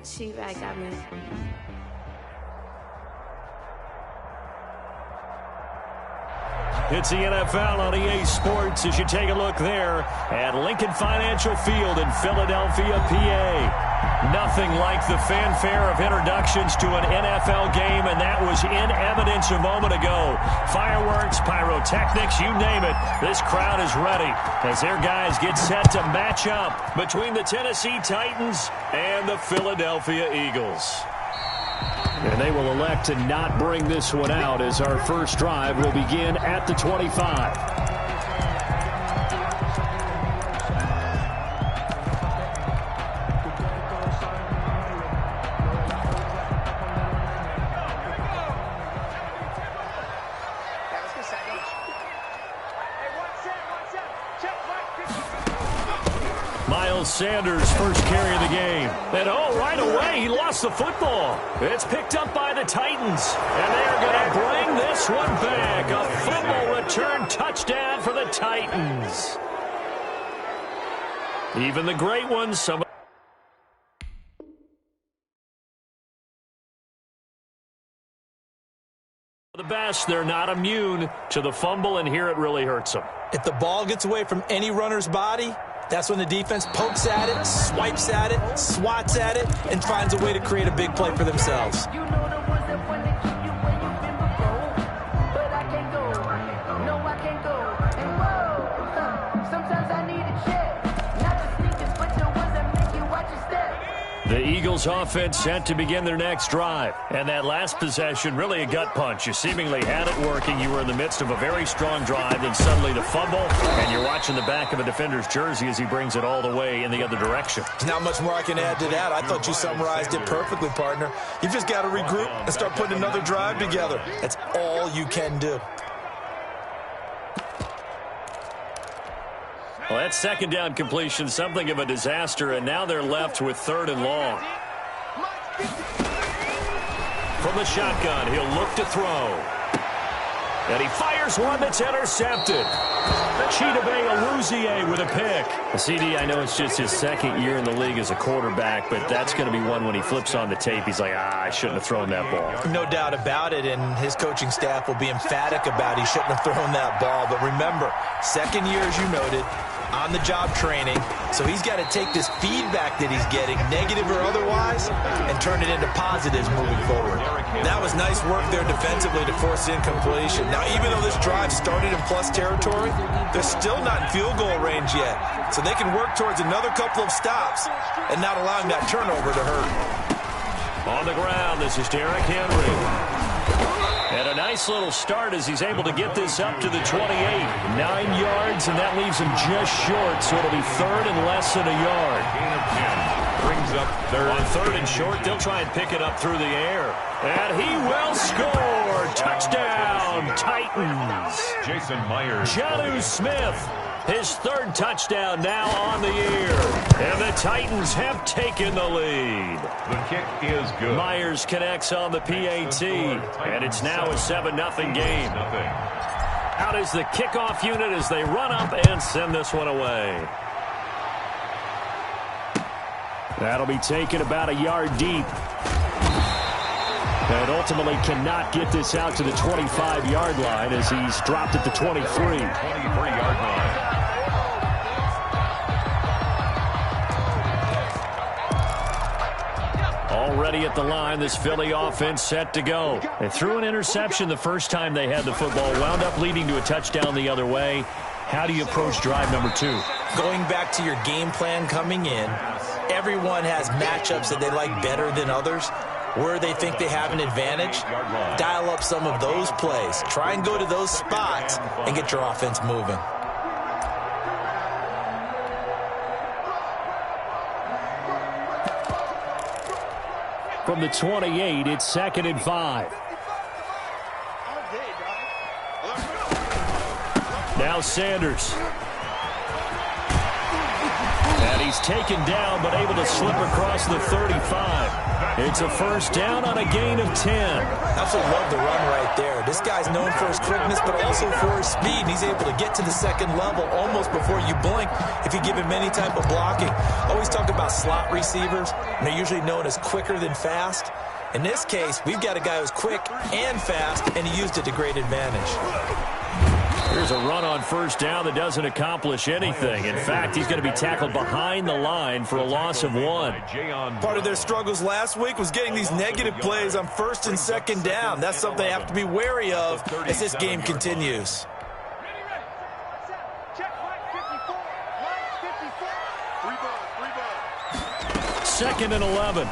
She-Rag got me. It's the NFL on EA Sports as you take a look there at Lincoln Financial Field in Philadelphia, PA. Nothing like the fanfare of introductions to an NFL game, and that was in evidence a moment ago. Fireworks, pyrotechnics, you name it. This crowd is ready as their guys get set to match up between the Tennessee Titans and the Philadelphia Eagles. And they will elect to not bring this one out as our first drive will begin at the 25. Sanders' first carry of the game. And right away, he lost the football. It's picked up by the Titans. And they're going to bring this one back. A fumble return touchdown for the Titans. Even the great ones, some of the best, they're not immune to the fumble, and here it really hurts them. If the ball gets away from any runner's body, that's when the defense pokes at it, swipes at it, swats at it, and finds a way to create a big play for themselves. The Eagles offense set to begin their next drive. And that last possession, really a gut punch. You seemingly had it working. You were in the midst of a very strong drive, then suddenly the fumble, and you're watching the back of a defender's jersey as he brings it all the way in the other direction. There's not much more I can add to that. I thought you summarized it perfectly, partner. You've just got to regroup and start putting another drive together. That's all you can do. Well, that second down completion, something of a disaster, and now they're left with 3rd and long. From the shotgun, he'll look to throw. And he fires one that's intercepted. Chidobe Awuzie with a pick. CD, I know it's just his second year in the league as a quarterback, but that's going to be one when he flips on the tape. He's like, I shouldn't have thrown that ball. No doubt about it, and his coaching staff will be emphatic about he shouldn't have thrown that ball. But remember, second year, as you noted, on-the-job training, so he's got to take this feedback that he's getting, negative or otherwise, and turn it into positives moving forward. That was nice work there defensively to force incompletion. Now, even though this drive started in plus territory, they're still not in field goal range yet, so they can work towards another couple of stops and not allowing that turnover to hurt. On the ground, this is Derrick Henry. And a nice little start as he's able to get this up to the 28. 9 yards, and that leaves him just short, so it'll be 3rd and less than a yard. Brings up 3rd. On 3rd and short, they'll try and pick it up through the air. And he will score. Touchdown, Titans. Jason Myers. Jonnu Smith, his 3rd touchdown now on the year. And the Titans have taken the lead. The kick is good. Myers connects on the PAT, and it's now a 7-0 game. Out is the kickoff unit as they run up and send this one away. That'll be taken about a yard deep. And ultimately cannot get this out to the 25-yard line as he's dropped at the 23. 23-yard line. Already at the line, this Philly offense set to go. They threw an interception the first time they had the football, wound up leading to a touchdown the other way. How do you approach drive number 2? Going back to your game plan coming in, everyone has matchups that they like better than others. Where they think they have an advantage, dial up some of those plays. Try and go to those spots and get your offense moving. From the 28, it's 2nd and 5. Now Sanders. And he he's taken down but able to slip across the 35. It's a first down on a gain of 10. Absolutely love the run right there. This guy's known for his quickness, but also for his speed. He's able to get to the second level almost before you blink if you give him any type of blocking. Always talk about slot receivers, and they're usually known as quicker than fast. In this case, we've got a guy who's quick and fast, and he used it to great advantage. Here's a run on first down that doesn't accomplish anything. In fact, he's going to be tackled behind the line for a loss of 1. Part of their struggles last week was getting these negative plays on first and second down. That's something they have to be wary of as this game continues. Second and 11.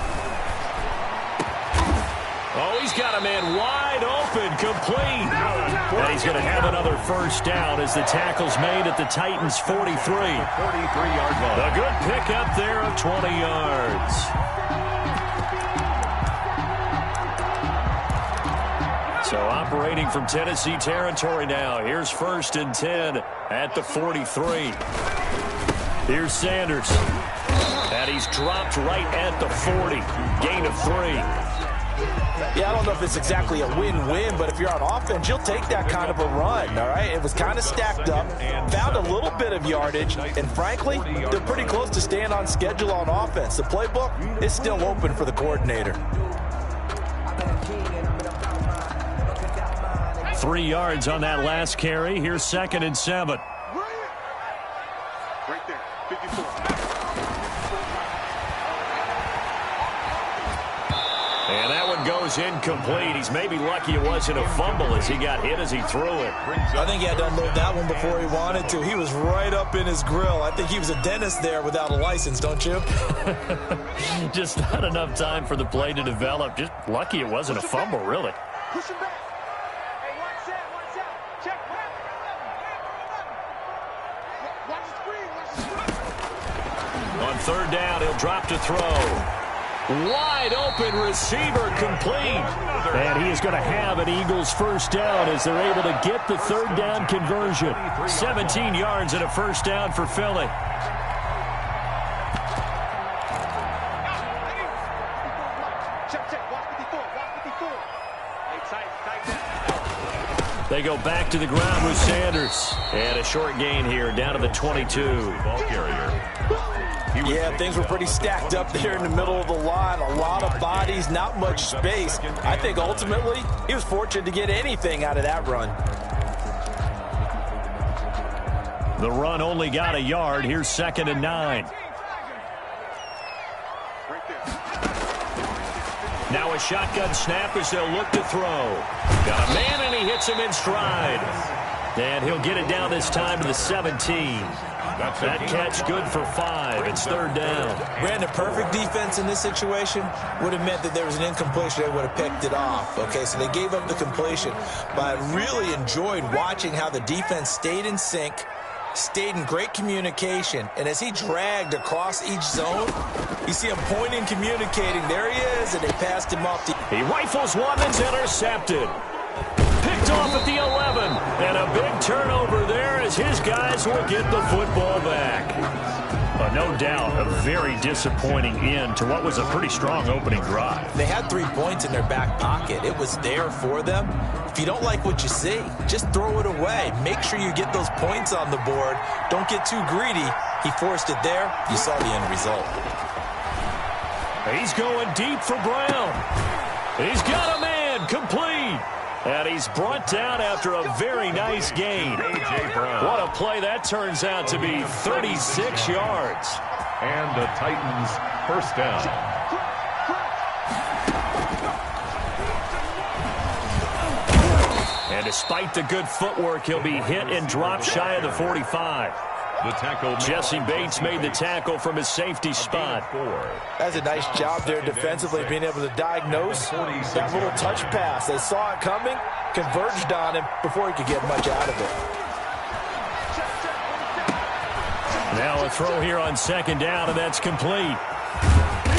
Oh, he's got a man wide open, complete. And he's going to have another first down as the tackle's made at the Titans' 43. 43-yard line. A good pickup there of 20 yards. So operating from Tennessee territory now. Here's first and 10 at the 43. Here's Sanders. And he's dropped right at the 40. Gain of 3. Yeah, I don't know if it's exactly a win-win, but if you're on offense, you'll take that kind of a run, all right? It was kind of stacked up, found a little bit of yardage, and frankly, they're pretty close to staying on schedule on offense. The playbook is still open for the coordinator. 3 yards on that last carry. Here's second and 7. Right there, 54. And that one goes incomplete. He's maybe lucky it wasn't a fumble as he got hit as he threw it. I think he had to unload that one before he wanted to. He was right up in his grill. I think he was a dentist there without a license, don't you? Just not enough time for the play to develop. Just lucky it wasn't a fumble, really. Push him back. Hey, watch out. Check. Watch the screen. On third down, he'll drop to throw. Wide open receiver complete. And he is going to have an Eagles first down as they're able to get the third down conversion. 17 yards and a first down for Philly. Check. Watch 54. They go back to the ground with Sanders. And a short gain here down to the 22. Ball carrier. Yeah, things were pretty stacked up there in the middle of the line. A lot of bodies, not much space. I think ultimately he was fortunate to get anything out of that run. The run only got a yard. Here's second and 9. Now a shotgun snap as they'll look to throw. Got a man and he hits him in stride. And he'll get it down this time to the 17. That catch good for 5. It's third down. Brandon, perfect defense in this situation would have meant that there was an incompletion. They would have picked it off. Okay, so they gave up the completion. But I really enjoyed watching how the defense stayed in sync, stayed in great communication. And as he dragged across each zone, you see him pointing, communicating. There he is, and they passed him off. He rifles one and's intercepted. Picked off at the 11. And a big turnover there as his guys will get the football back. No doubt a very disappointing end to what was a pretty strong opening drive. They had 3 points in their back pocket. It was there for them. If you don't like what you see, just throw it away. Make sure you get those points on the board. Don't get too greedy. He forced it there. You saw the end result. He's going deep for Brown. He's got a man complete. And he's brought down after a very nice gain. A.J. Brown. What a play that turns out to be. 36 yards. And the Titans first down. And despite the good footwork, he'll be hit and dropped shy of the 45. The tackle. Jesse Bates made the tackle from his safety spot. That's a nice job there defensively, being able to diagnose that little touch pass. They saw it coming, converged on him before he could get much out of it. Now a throw here on second down, and that's complete.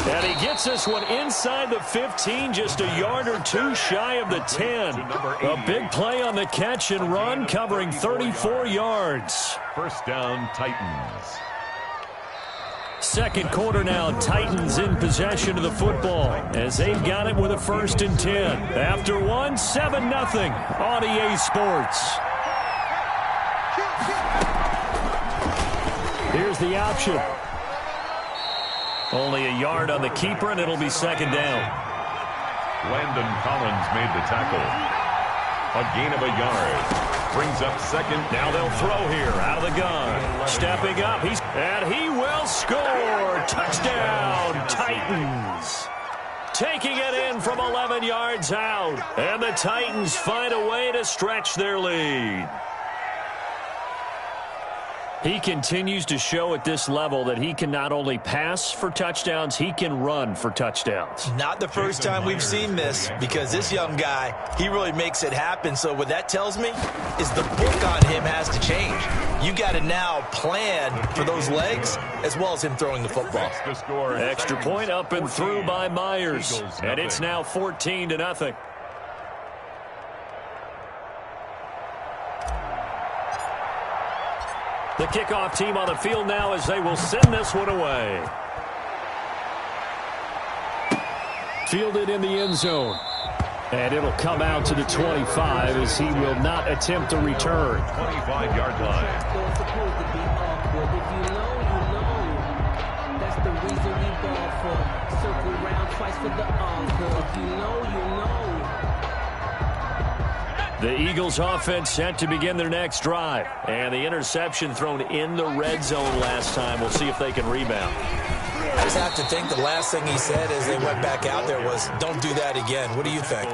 And he gets this one inside the 15, just a yard or two shy of the 10. A big play on the catch and run, covering 34 yards. First down, Titans. Second quarter now, Titans in possession of the football as they've got it with a 1st and 10. After one, 7-0 on EA Sports. Here's the option. Only a yard on the keeper, and it'll be 2nd down. Landon Collins made the tackle. A gain of a yard. Brings up 2nd. Now they'll throw here out of the gun. Stepping up, and he will score. Touchdown, Titans. Taking it in from 11 yards out. And the Titans find a way to stretch their lead. He continues to show at this level that he can not only pass for touchdowns, he can run for touchdowns. Not the first time we've seen this, because this young guy, he really makes it happen. So what that tells me is the book on him has to change. You got to now plan for those legs as well as him throwing the football. Extra point up and through by Myers. And it's now 14-0. The kickoff team on the field now as they will send this one away. Fielded in the end zone. And it'll come out to the 25 as he will not attempt a return. 25-yard line. That's the reason we ball for. Circle round twice for the encore. If you know, you know. The Eagles offense set to begin their next drive. And the interception thrown in the red zone last time. We'll see if they can rebound. I just have to think the last thing he said as they went back out there was, don't do that again. What do you think?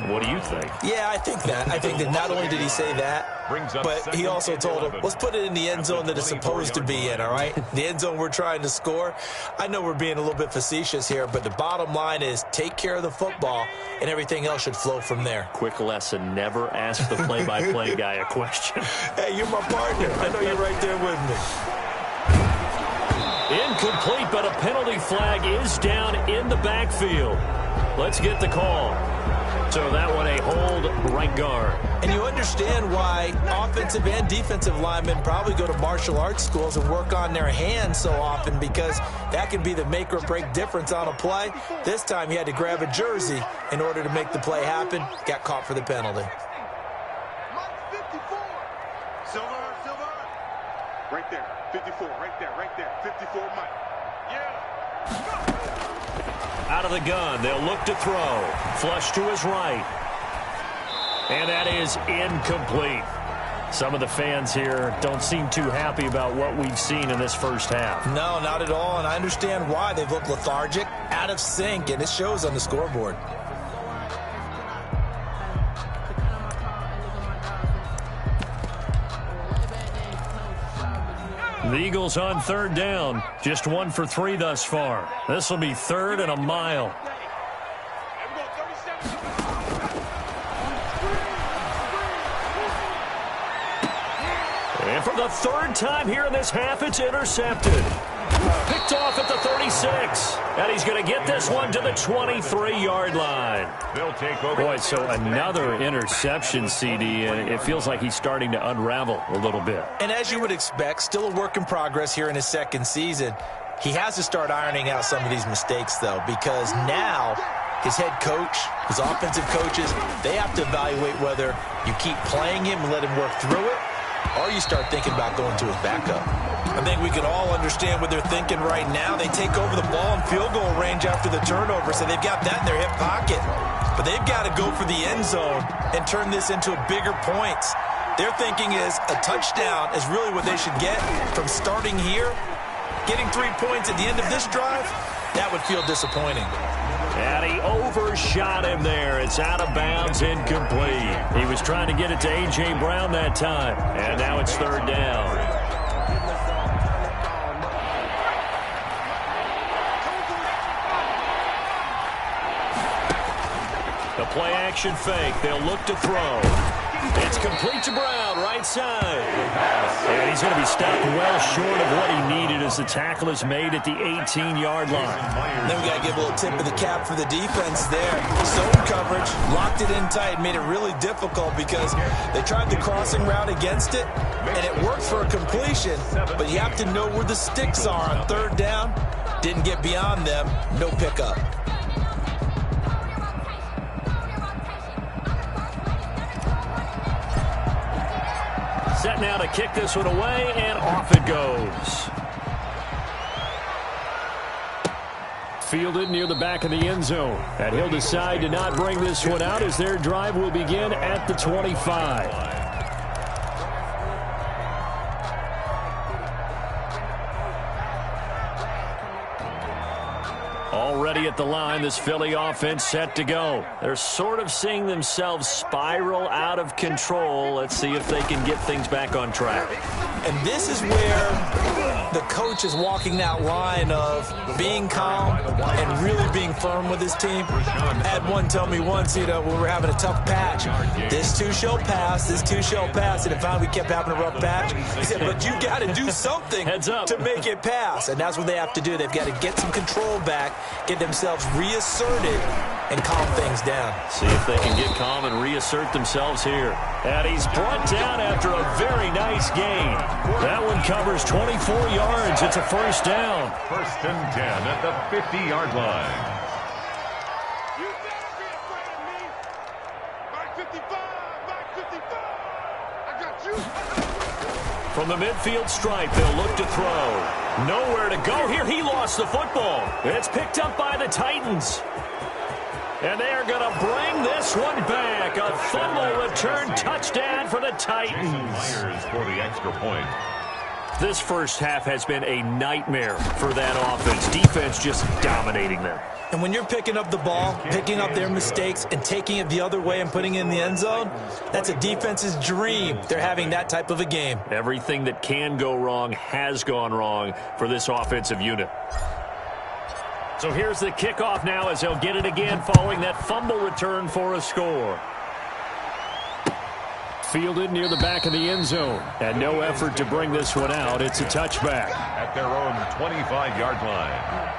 What do you think? Yeah, I think that. I think that not only did he say that, but he also told him, let's put it in the end zone that it's supposed to be in, all right? The end zone we're trying to score. I know we're being a little bit facetious here, but the bottom line is take care of the football, and everything else should flow from there. Quick lesson, never ask the play-by-play guy a question. Hey, you're my partner. I know you're right there with me. Incomplete, but a penalty flag is down in the backfield. Let's get the call. So that one a hold, right guard. And you understand why offensive and defensive linemen probably go to martial arts schools and work on their hands so often, because that can be the make or break difference on a play. This time he had to grab a jersey in order to make the play happen. Got caught for the penalty. Silver. Right there. 54, right there. 54, Mike. Yeah. Out of the gun, they'll look to throw. Flush to his right. And that is incomplete. Some of the fans here don't seem too happy about what we've seen in this first half. No, not at all, and I understand why. They've looked lethargic, out of sync, and it shows on the scoreboard. The Eagles on 3rd down. Just 1 for 3 thus far. This will be 3rd and a mile. And for the 3rd time here in this half, it's intercepted. Picked off at the 36. And he's going to get this one to the 23-yard line. They'll take over. Boy, so another interception, CD, and it feels like he's starting to unravel a little bit. And as you would expect, still a work in progress here in his 2nd season. He has to start ironing out some of these mistakes, though, because now his head coach, his offensive coaches, they have to evaluate whether you keep playing him and let him work through it, or you start thinking about going to his backup. I think we can all understand what they're thinking right now. They take over the ball in field goal range after the turnover, so they've got that in their hip pocket. But they've got to go for the end zone and turn this into bigger points. Their thinking is a touchdown is really what they should get from starting here. Getting 3 points at the end of this drive, that would feel disappointing. And he overshot him there. It's out of bounds, incomplete. He was trying to get it to A.J. Brown that time. And now it's 3rd down. The play-action fake. They'll look to throw. It's complete to Brown right side. And he's going to be stopped well short of what he needed as the tackle is made at the 18-yard line. Then we got to give a little tip of the cap for the defense there. Zone coverage, locked it in tight, made it really difficult because they tried the crossing route against it, and it worked for a completion, but you have to know where the sticks are on third down. Didn't get beyond them, no pickup. Set now to kick this one away, and off it goes. Fielded near the back of the end zone. And he'll decide to not bring this one out as their drive will begin at the 25. Already at the line, this Philly offense set to go. They're sort of seeing themselves spiral out of control. Let's see if they can get things back on track. And this is where the coach is walking that line of being calm and really being firm with his team. I had one tell me once, when we were having a tough patch, this too shall pass, this too shall pass. And finally we kept having a rough patch. He said, but you got to do something to make it pass. And that's what they have to do. They've got to get some control back, get themselves reasserted, and calm things down. See if they can get calm and reassert themselves here. And he's brought down after a very nice gain. That one covers 24 yards. It's a first down. First and 10 at the 50-yard line. You better be afraid of me. Back 55, back 55. I got you. From the midfield stripe, they'll look to throw. Nowhere to go here. He lost the football. It's picked up by the Titans. And they are going to bring this one back. A fumble return touchdown for the Titans. Myers for the extra point. This first half has been a nightmare for that offense. Defense just dominating them. And when you're picking up the ball, picking up their mistakes, and taking it the other way and putting it in the end zone, that's a defense's dream. They're having that type of a game. Everything that can go wrong has gone wrong for this offensive unit. So here's the kickoff now as they'll get it again following that fumble return for a score. Fielded near the back of the end zone. And no effort to bring this one out. It's a touchback. At their own 25-yard line.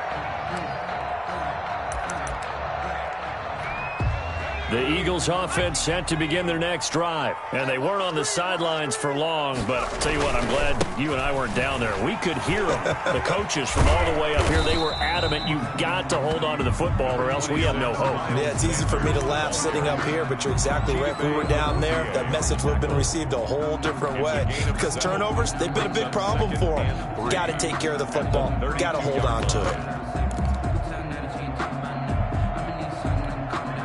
The Eagles offense set to begin their next drive. And they weren't on the sidelines for long, but I'll tell you what, I'm glad you and I weren't down there. We could hear them. The coaches from all the way up here, they were adamant, you've got to hold on to the football or else we have no hope. Yeah, it's easy for me to laugh sitting up here, but you're exactly right. If we were down there, that message would have been received a whole different way. Because turnovers, they've been a big problem for them. Got to take care of the football. Got to hold on to it.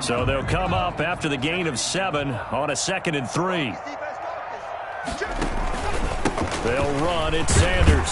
So they'll come up after the gain of 7 on a 2nd and 3. They'll run. It's Sanders.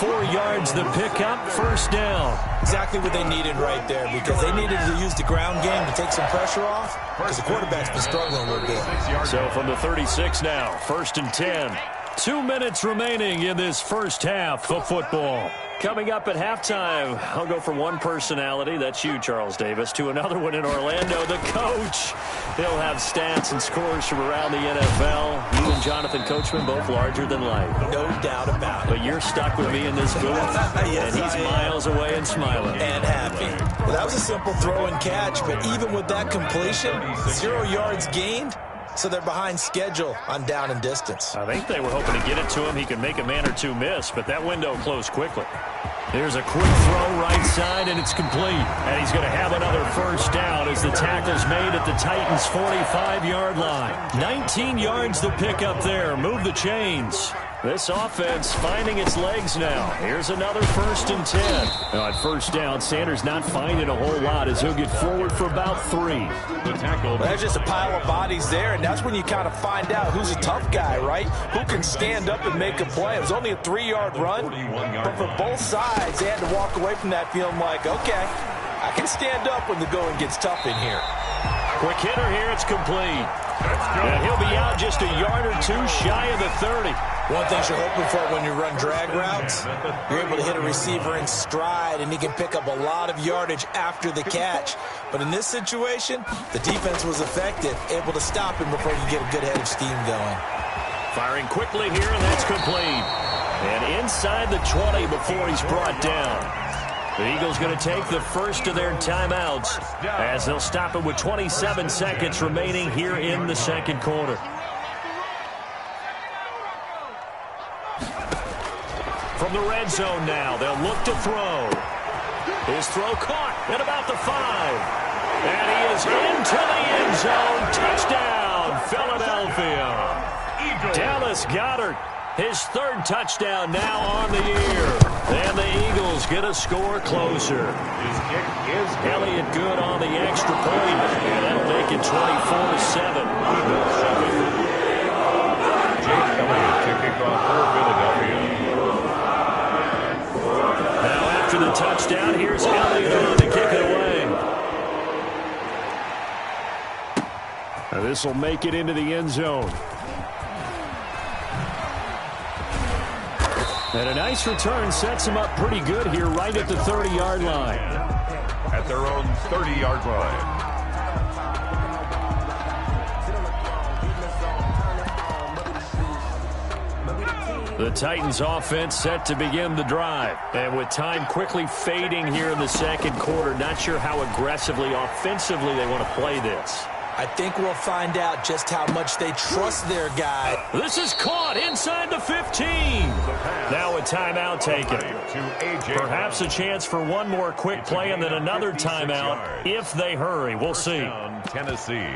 4 yards the pickup, first down. Exactly what they needed right there because they needed to use the ground game to take some pressure off because the quarterback's been struggling a little bit. So from the 36 now, 1st and 10. 2 minutes remaining in this first half of football. Coming up at halftime, I'll go from one personality, that's you, Charles Davis, to another one in Orlando, the coach. He'll have stats and scores from around the NFL. You and Jonathan Coachman, both larger than life. No doubt about it. But you're stuck with me in this booth, yes, and he's miles away and smiling. And happy. Well, that was a simple throw and catch, but even with that completion, 0 yards gained. So they're behind schedule on down and distance. I think they were hoping to get it to him. He could make a man or two miss, but that window closed quickly. There's a quick throw right side, and it's complete. And he's going to have another first down as the tackle's made at the Titans' 45-yard line. 19 yards the pickup there. Move the chains. This offense finding its legs now. Here's another 1st and 10. Now at first down, Sanders not finding a whole lot as he'll get forward for about 3. The tackle. There's just a pile of bodies there, and that's when you kind of find out who's a tough guy, right? Who can stand up and make a play. It was only a 3-yard run, but for both sides, they had to walk away from that feeling like, okay, I can stand up when the going gets tough in here. Quick hitter here, it's complete. And he'll be out just a yard or two shy of the 30. One thing you're hoping for when you run drag routes, you're able to hit a receiver in stride, and he can pick up a lot of yardage after the catch. But in this situation, the defense was effective, able to stop him before he could get a good head of steam going. Firing quickly here, and that's complete. And inside the 20 before he's brought down. The Eagles going to take the first of their timeouts as they'll stop it with 27 seconds remaining here in the second quarter. From the red zone now, they'll look to throw. His throw caught at about the 5. And he is into the end zone. Touchdown, Philadelphia. Dallas Goedert, his third touchdown now on the year. And the Eagles get a score closer. His kick is Elliott good on the extra point. And that'll make it 24-7. Eagles 7. Jake Elliott to kick off for Philadelphia. Now after the touchdown, here's Elliott on to kick it away. Now this will make it into the end zone. And a nice return sets him up pretty good here right at the 30-yard line. At their own 30-yard line. The Titans offense set to begin the drive. And with time quickly fading here in the second quarter, not sure how aggressively, offensively they want to play this. I think we'll find out just how much they trust their guy. This is caught inside the 15. Now a timeout taken. Perhaps a chance for one more quick play and then another timeout if they hurry. We'll see. Tennessee.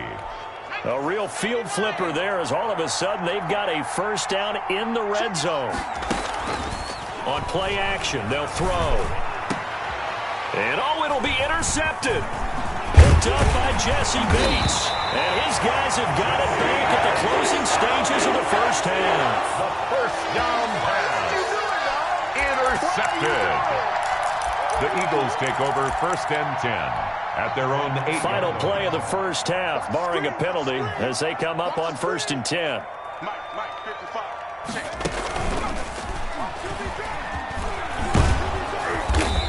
A real field flipper there as all of a sudden they've got a first down in the red zone. On play action, they'll throw. And oh, it'll be intercepted. Picked up by Jesse Bates. And his guys have got it back at the closing stages of the first half. The first down pass. Intercepted. The Eagles take over first and 10 at their own 8. Final play of the first half, barring a penalty, as they come up on first and 10. Mike, 55.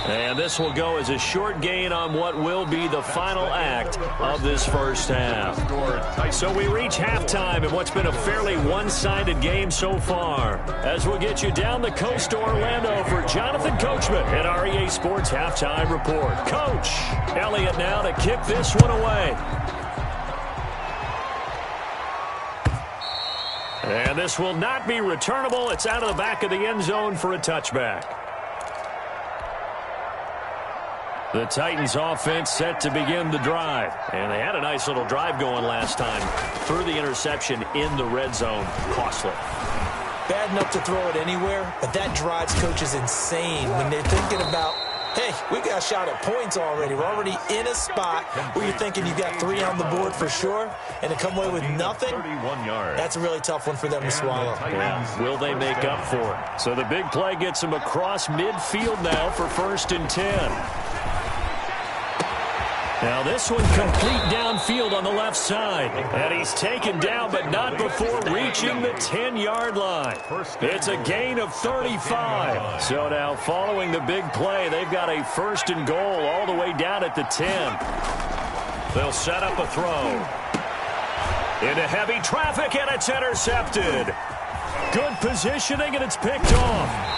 And this will go as a short gain on what will be the final act of this first half. So we reach halftime in what's been a fairly one-sided game so far. As we'll get you down the coast to Orlando for Jonathan Coachman at our EA Sports Halftime Report. Coach Elliott now to kick this one away. And this will not be returnable. It's out of the back of the end zone for a touchback. The Titans offense set to begin the drive. And they had a nice little drive going last time. Through the interception in the red zone. Costly. Bad enough to throw it anywhere, but that drives coaches insane when they're thinking about, hey, we got a shot at points already. We're already in a spot where you're thinking you got 3 on the board for sure, and to come away with nothing, 31 yards. that's a really tough one for them to swallow. Yeah. Will they make up for it? So the big play gets them across midfield now for first and 10. Now this one complete downfield on the left side. And he's taken down, but not before reaching the 10-yard line. It's a gain of 35. So now following the big play, they've got a first and goal all the way down at the 10. They'll set up a throw. Into heavy traffic, and it's intercepted. Good positioning, and it's picked off.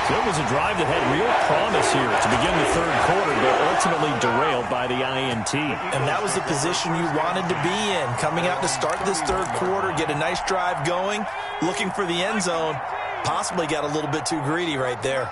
So it was a drive that had real promise here to begin the third quarter, but ultimately derailed by the INT. And that was the position you wanted to be in. Coming out to start this third quarter, get a nice drive going, looking for the end zone. Possibly got a little bit too greedy right there.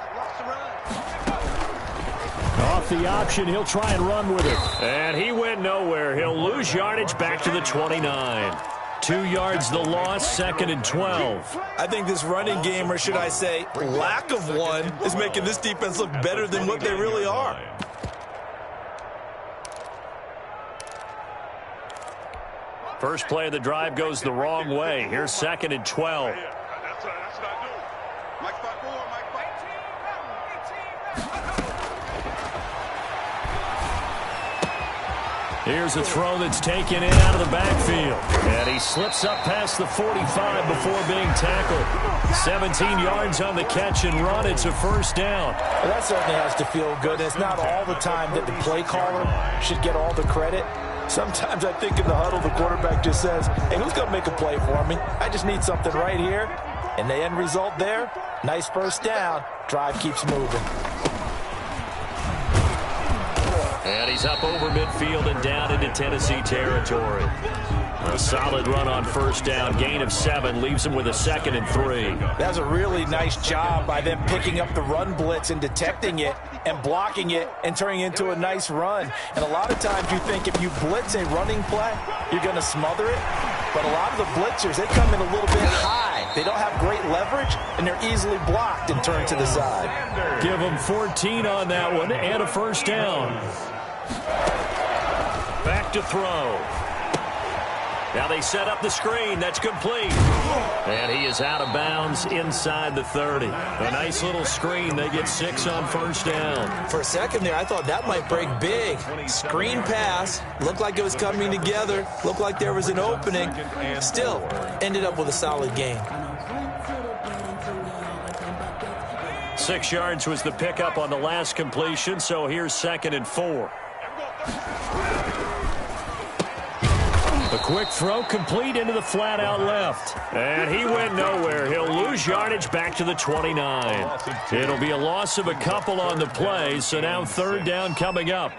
Off the option, he'll try and run with it. And he went nowhere. He'll lose yardage back to the 29. 2 yards the loss, second and 12. I think this running game, or should I say lack of one, is making this defense look better than what they really are. First play of the drive goes the wrong way. Here's second and 12. That's what I do. Mike 5-4, Mike 5. Here's a throw that's taken in out of the backfield. And he slips up past the 45 before being tackled. 17 yards on the catch and run. It's a first down. Well, that certainly has to feel good. It's not all the time that the play caller should get all the credit. Sometimes I think in the huddle, the quarterback just says, hey, who's going to make a play for me? I just need something right here. And the end result there, nice first down. Drive keeps moving. And he's up over midfield and down into Tennessee territory. A solid run on first down. Gain of 7 leaves him with a 2nd and 3. That's a really nice job by them picking up the run blitz and detecting it and blocking it and turning it into a nice run. And a lot of times you think if you blitz a running play, you're going to smother it. But a lot of the blitzers, they come in a little bit high. They don't have great leverage, and they're easily blocked and turned to the side. Give them 14 on that one and a first down. Back to throw. Now they set up the screen. That's complete. And he is out of bounds inside the 30. A nice little screen. They get 6 on first down. For a second there, I thought that might break big. Screen pass. Looked like it was coming together. Looked like there was an opening. Still, ended up with a solid gain. 6 yards was the pickup on the last completion, so here's 2nd and 4. A quick throw complete into the flat out left. And he went nowhere. He'll lose yardage back to the 29. It'll be a loss of a couple on the play, so now 3rd down coming up.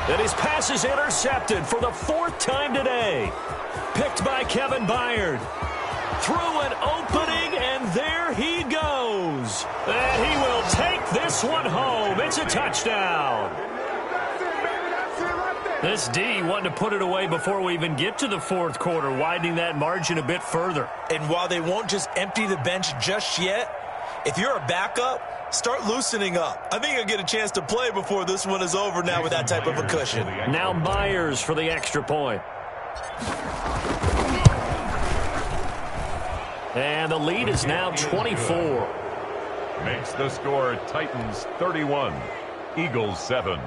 And his pass is intercepted for the 4th time today. Picked by Kevin Byard. Through an opening, and there he goes. And he will take this one home. It's a touchdown. This D wanted to put it away before we even get to the 4th quarter, widening that margin a bit further. And while they won't just empty the bench just yet, if you're a backup, start loosening up. I think you'll get a chance to play before this one is over now with that type of a cushion. Now Myers for the extra point. And the lead is now 24. Makes the score Titans 31, Eagles 7.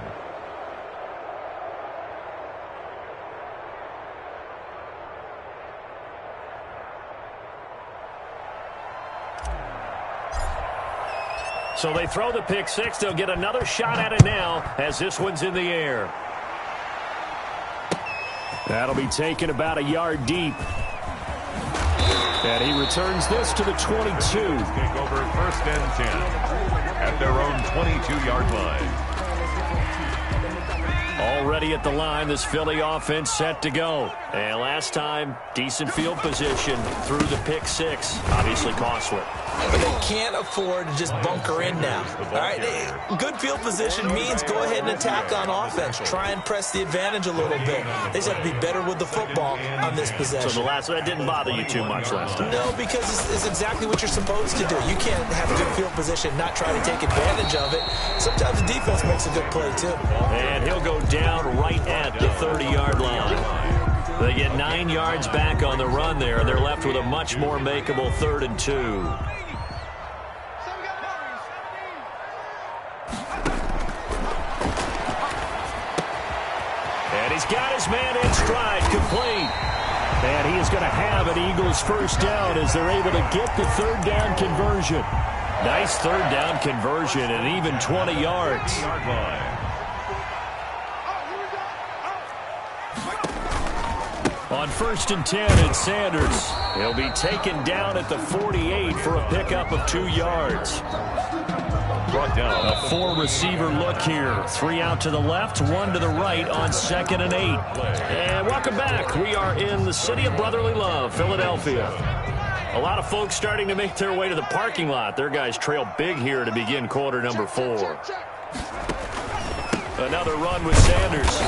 So they throw the pick 6. They'll get another shot at it now as this one's in the air. That'll be taken about a yard deep. And he returns this to the 22. Take over 1st and 10 at their own 22-yard line. Already at the line, this Philly offense set to go. And last time, decent field position through the pick 6. Obviously costly. But they can't afford to just bunker in now. All right, good field position means go ahead and attack on offense. Try and press the advantage a little bit. They just have to be better with the football on this possession. So the last one, that didn't bother you too much last time? No, because it's exactly what you're supposed to do. You can't have good field position, not try to take advantage of it. Sometimes the defense makes a good play, too. And he'll go down right at the 30-yard line. They get 9 yards back on the run there, and they're left with a much more makeable 3rd and 2. And he's got his man in stride, complete. And he is going to have an Eagles first down as they're able to get the 3rd down conversion. Nice 3rd down conversion and even 20 yards. On 1st and 10, it's Sanders. He'll be taken down at the 48 for a pickup of 2 yards. Brought down. A 4-receiver look here. 3 out to the left, 1 to the right on 2nd and 8. And welcome back. We are in the city of brotherly love, Philadelphia. A lot of folks starting to make their way to the parking lot. Their guys trail big here to begin quarter number 4. Another run with Sanders.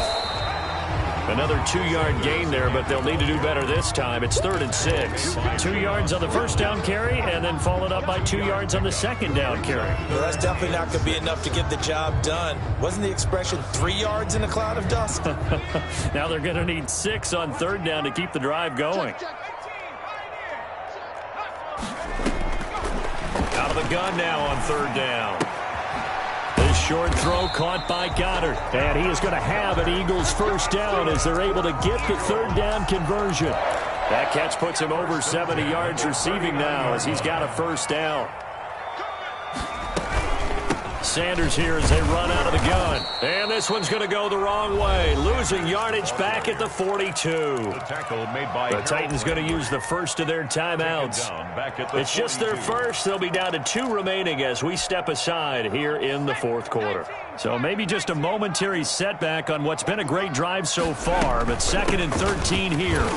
Another 2-yard gain there, but they'll need to do better this time. It's 3rd and 6. 2 yards on the first down carry, and then followed up by 2 yards on the second down carry. Well, that's definitely not going to be enough to get the job done. Wasn't the expression 3 yards in a cloud of dust? Now they're going to need 6 on 3rd down to keep the drive going. Out of the gun now on 3rd down. This short throw caught by Goddard. And he is going to have an Eagles first down as they're able to get the 3rd down conversion. That catch puts him over 70 yards receiving now as he's got a first down. Sanders here as they run out of the gun. And this one's going to go the wrong way. Losing yardage back at the 42. The tackle made by The Titans going to use the first of their timeouts. It's just their first. They'll be down to 2 remaining as we step aside here in the 4th quarter. So maybe just a momentary setback on what's been a great drive so far, but 2nd and 13 here.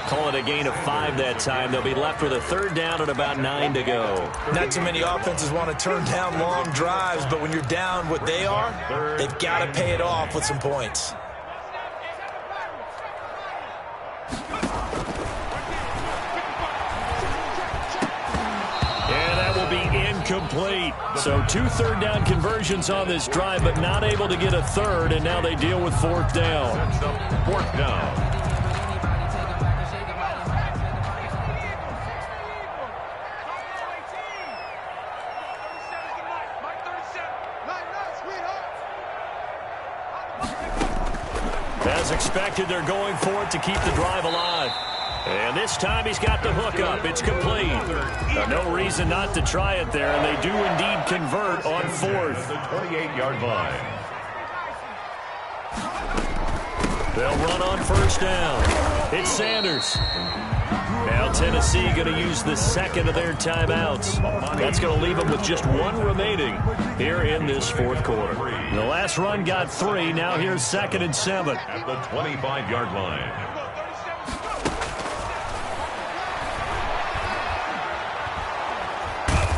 Call it a gain of 5 that time. They'll be left with a 3rd down and about 9 to go. Not too many offenses want to turn down long drives, but when you're down what they are, they've got to pay it off with some points. And that will be incomplete. So 2 3rd down conversions on this drive, but not able to get a 3rd, and now they deal with 4th down. 4th down. As expected, they're going for it to keep the drive alive. And this time he's got the hook up. It's complete. No reason not to try it there, and they do indeed convert on 4th. The 28-yard line. They'll run on 1st down. It's Sanders. Now Tennessee going to use the 2nd of their timeouts. That's going to leave them with just 1 remaining here in this 4th quarter. The last run got 3. Now here's 2nd and 7. At the 25-yard line.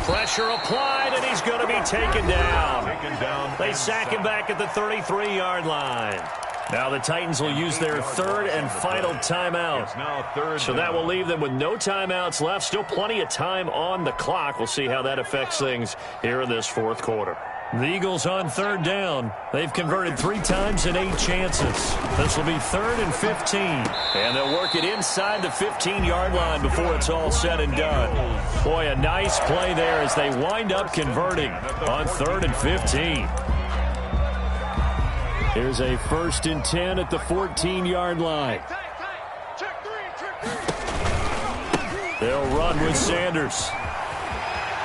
Pressure applied, and he's going to be taken down. They sack him back at the 33-yard line. Now the Titans will use their 3rd and final timeout. So that will leave them with no timeouts left. Still plenty of time on the clock. We'll see how that affects things here in this 4th quarter. The Eagles on 3rd down. They've converted 3 times in 8 chances. This will be 3rd and 15. And they'll work it inside the 15-yard line before it's all said and done. Boy, a nice play there as they wind up converting on 3rd and 15. Here's a 1st and 10 at the 14-yard line. They'll run with Sanders.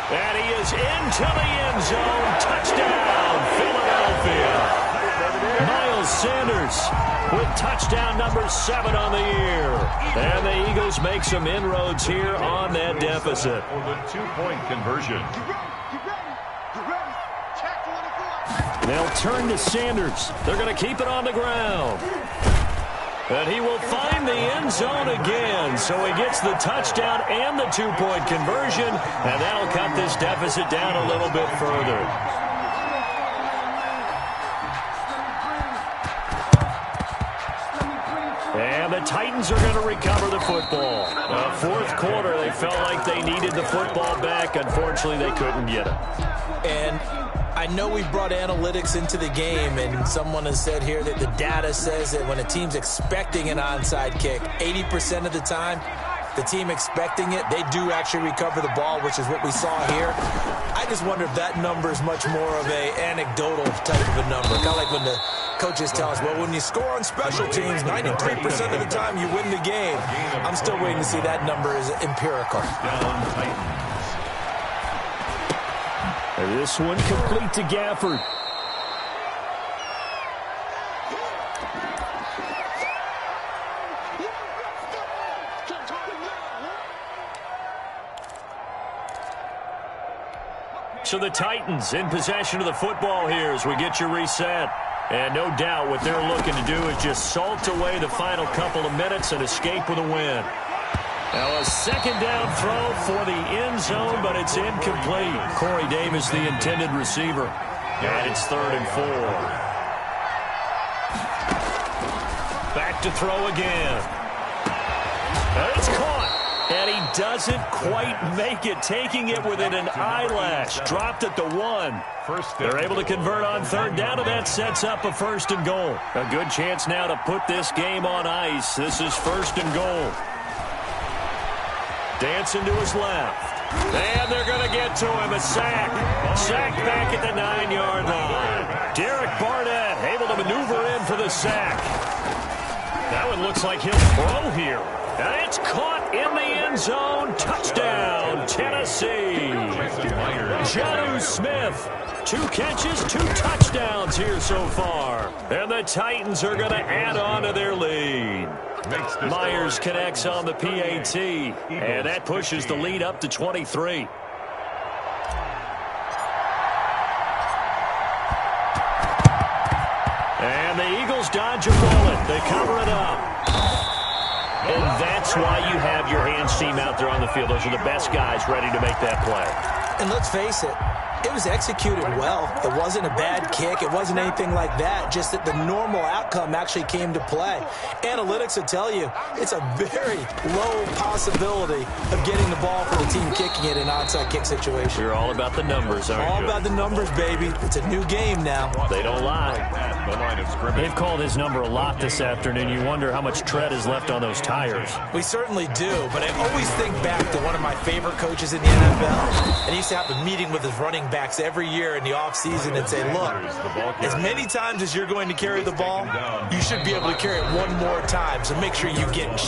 And he is into the end zone. Touchdown, Philadelphia. Miles Sanders with touchdown number 7 on the year. And the Eagles make some inroads here on that deficit. For the 2-point conversion. They'll turn to Sanders. They're going to keep it on the ground. And he will find the end zone again. So he gets the touchdown and the 2-point conversion. And that'll cut this deficit down a little bit further. And the Titans are going to recover the football. 4th quarter, they felt like they needed the football back. Unfortunately, they couldn't get it. And I know we brought analytics into the game, and someone has said here that the data says that when a team's expecting an onside kick, 80% of the time, the team expecting it, they do actually recover the ball, which is what we saw here. I just wonder if that number is much more of an anecdotal type of a number. Kind of like when the coaches tell us, well, when you score on special teams, 93% of the time you win the game. I'm still waiting to see that number is empirical. This one complete to Gafford. So the Titans in possession of the football here as we get you reset. And no doubt what they're looking to do is just salt away the final couple of minutes and escape with a win. Now a 2nd down throw for the end zone, but it's incomplete. Corey Davis, the intended receiver. And it's 3rd and 4. Back to throw again. It's caught. And he doesn't quite make it, taking it within an eyelash. Dropped at the 1. They're able to convert on third down, and that sets up a 1st and goal. A good chance now to put this game on ice. This is 1st and goal. Dancing to his left. And they're going to get to him. A sack. Sack back at the 9-yard line. Derek Barnett able to maneuver in for the sack. That one looks like he'll throw here. And it's caught in the end zone. Touchdown, Tennessee. Jonnu Smith. 2 catches, 2 touchdowns here so far. And the Titans are going to add on to their lead. Myers connects on the PAT. And that pushes the lead up to 23. And the Eagles dodge a bullet. They cover it up. And that's why you have your hands team out there on the field. Those are the best guys ready to make that play. And let's face it, it was executed well. It wasn't a bad kick. It wasn't anything like that. Just that the normal outcome actually came to play. Analytics will tell you it's a very low possibility of getting the ball for the team kicking it in an onside kick situation. You're all about the numbers, aren't you? All about the numbers, baby. It's a new game now. They don't lie. They've called his number a lot this afternoon. You wonder how much tread is left on those tires. We certainly do, but I always think back to one of my favorite coaches in the NFL. And he used to have a meeting with his running backs every year in the offseason and say, look, as many times as you're going to carry the ball, you should be able to carry it one more time. So make sure you get in